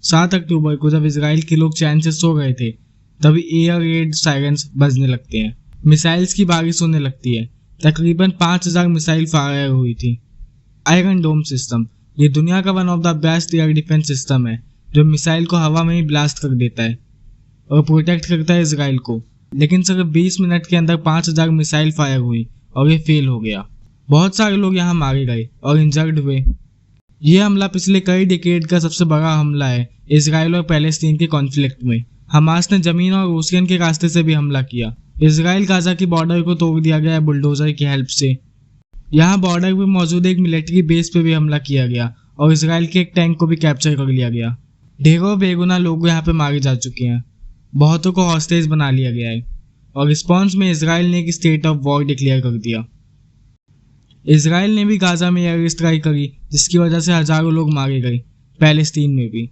7 अक्टूबर को जब इसराइल के लोग चैन से सो गए थे तभी एयर रेड सायरन्स बजने लगते हैं। मिसाइल्स की बारिश होने लगती है। तकरीबन 5000 मिसाइल फायर हुई थी। आयरन डोम सिस्टम ये दुनिया का one of the best air defence system है जो मिसाइल को हवा में ही ब्लास्ट कर देता है और प्रोटेक्ट करता है इसराइल को। लेकिन सिर्फ 20 मिनट के अंदर 5000 मिसाइल फायर हुई और ये फेल हो गया। बहुत सारे लोग यहाँ मारे गए और इंजर्ड हुए। ये हमला पिछले कई डिकेड का सबसे बड़ा हमला है इसराइल और पैलेस्टीन के कॉन्फ्लिक्ट में। हमास ने जमीन और ओशियन के रास्ते से भी हमला किया। इसराइल गाजा की बॉर्डर को तोड़ दिया गया बुलडोजर की हेल्प से। यहाँ बॉर्डर पर मौजूद एक मिलिट्री बेस पे भी हमला किया गया और इसराइल के एक टैंक को भी कैप्चर कर लिया गया। ढेरों बेगुनाह लोग यहाँ पे मारे जा चुके हैं। बहुतों को हॉस्टेज बना लिया गया है और रिस्पॉन्स में इसराइल ने एक स्टेट ऑफ वॉर डिक्लेयर कर दिया। इसराइल ने भी गाजा में एयर स्ट्राइक करी जिसकी वजह से हजारों लोग मारे गए, पैलेस्टीन में भी।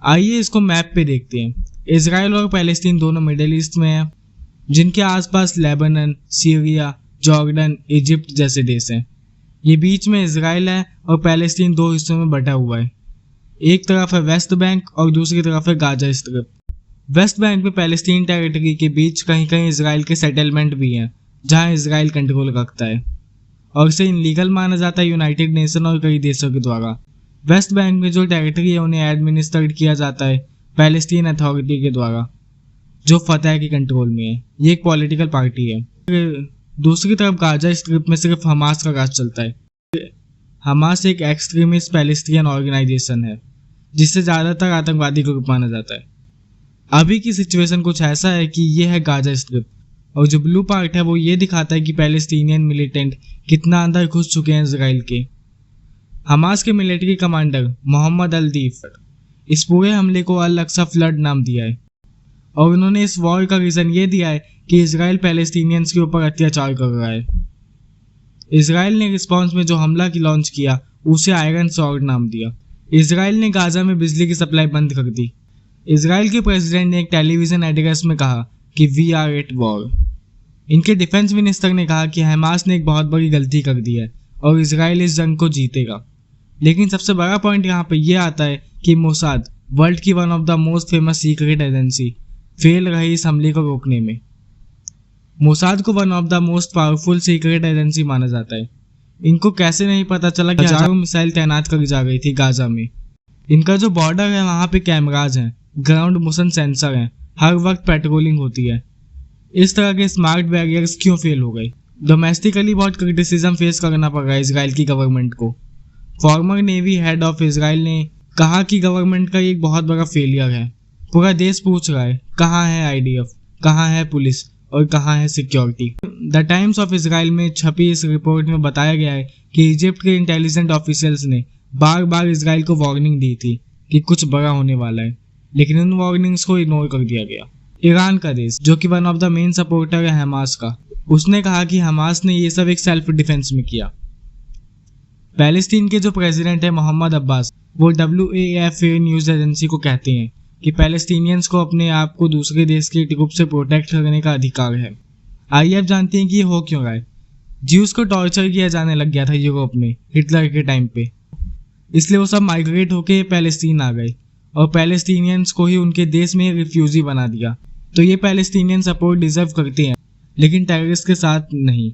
आइए इसको मैप पे देखते हैं। इसराइल और पैलेस्टीन दोनों मिडिल ईस्ट में हैं, जिनके आसपास लेबनान, सीरिया, जॉर्डन, इजिप्ट जैसे देश हैं। ये बीच में इसराइल है और पैलेस्टीन दो हिस्सों में बटा हुआ है। एक तरफ है वेस्ट बैंक और दूसरी तरफ है गाजा स्ट्रिप। वेस्ट बैंक में पैलेस्टीन टेरिटरी के बीच कहीं कहीं इसराइल के सेटलमेंट भी हैं जहां इसराइल कंट्रोल रखता है और इसे इनलीगल माना जाता है यूनाइटेड नेशन और कई देशों के द्वारा। वेस्ट बैंक में जो टेरिटरी है उन्हें एडमिनिस्ट्रेट किया जाता है पैलेस्टीन अथॉरिटी के द्वारा जो फतह के कंट्रोल में है। ये एक पॉलिटिकल पार्टी है। दूसरी तरफ गाजा स्ट्रिप में सिर्फ हमास का राज चलता है। हमास एक एक्सट्रीमिस्ट पैलेस्टीन ऑर्गेनाइजेशन है जिसे ज्यादातर आतंकवादी ग्रुप माना जाता है। अभी की सिचुएशन कुछ ऐसा है कि ये है गाजा स्ट्रिप और जो ब्लू पार्ट है वो ये दिखाता है कि पैलेस्टीनियन मिलिटेंट कितना अंदर घुस चुके हैं इसराइल के। हमास के मिलिट्री कमांडर मोहम्मद अल-दीफ इस पूरे हमले को अल-अक्सा फ्लड नाम दिया है और उन्होंने इस वॉर का रीजन ये दिया है कि इसराइल पैलेस्टीनियंस के ऊपर अत्याचार कर रहा है। इसराइल ने रिस्पॉन्स में जो हमला की लॉन्च किया उसे आयरन स्वॉर्ड नाम दिया। इसराइल ने गाजा में बिजली की सप्लाई बंद कर दी। इसराइल के प्रेसिडेंट ने एक टेलीविजन एड्रेस में कहा कि वी आर एट वॉर। इनके डिफेंस मिनिस्टर ने कहा कि हमास ने एक बहुत बड़ी गलती कर दी है और इसराइल इस जंग को जीतेगा। लेकिन सबसे बड़ा पॉइंट यहाँ पे ये आता है कि मोसाद वर्ल्ड की one of the most famous secret agency fail रही इस हमले को रोकने में। मोसाद को one of the most powerful secret agency माना जाता है। इनको कैसे नहीं पता चला कि हजारों मिसाइल तैनात करी जा गई थी गाजा में। इनका जो बॉर्डर है वहाँ पे कैमराज हैं, ग्राउंड मोशन सेंसर हैं, हर वक्त पेट्रोलिंग होती है। इस तरह के स्मार्ट बैरियर्स क्यों फेल हो गए? डोमेस्टिकली बहुत क्रिटिसिज्म फेस करना पड़ रहा है इसराइल की गवर्नमेंट को। Farmer navy head of Israel ने कहा कि गवर्नमेंट का एक बहुत बड़ा फेलियर है। पूरा देश पूछ रहा है कहाँ है आईडीएफ, कहाँ है पुलिस और कहाँ है security. The times of Israel में छपी इस रिपोर्ट में बताया गया है कि इजिप्ट के इंटेलिजेंट ऑफिशियल्स ने बार बार इसराइल को वार्निंग दी थी कि कुछ बड़ा होने वाला है, लेकिन उन वार्निंग्स को इग्नोर कर दिया गया। ईरान का देश जो कि one of the main supporter है हमास का, उसने कहा कि हमास ने ये सब एक सेल्फ डिफेंस में किया। पैलेस्टीन के जो प्रेसिडेंट है मोहम्मद अब्बास, वो WAFA न्यूज एजेंसी को कहते हैं कि पैलेस्टीनियंस को अपने आप को दूसरे देश के ग्रुप से प्रोटेक्ट करने का अधिकार है। आइए अब जानते हैं कि ये हो क्यों रहा है। ज्यूज को टॉर्चर किया जाने लग गया था यूरोप में हिटलर के टाइम पे, इसलिए वो सब माइग्रेट होके पैलेस्टीन आ गए और पैलेस्टीनियंस को ही उनके देश में रिफ्यूजी बना दिया। तो ये पैलेस्टीनियन सपोर्ट डिजर्व करते हैं लेकिन टेररिस्ट के साथ नहीं।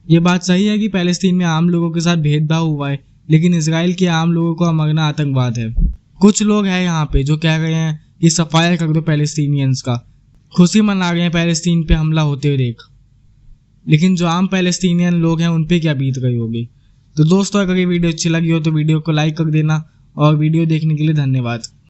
ये बात सही है कि पैलेस्टीन में आम लोगों के साथ भेदभाव हुआ है, लेकिन इसराइल के आम लोगों को मरना आतंकवाद है। कुछ लोग हैं यहाँ पे जो कह रहे हैं कि सफाया कर दो पैलेस्टीनियंस का, खुशी मना रहे हैं पैलेस्टीन पे हमला होते हुए देख, लेकिन जो आम पैलेस्टीनियन लोग हैं उन पे क्या बीत रही होगी। तो दोस्तों अगर ये वीडियो अच्छी लगी हो तो वीडियो को लाइक कर देना और वीडियो देखने के लिए धन्यवाद।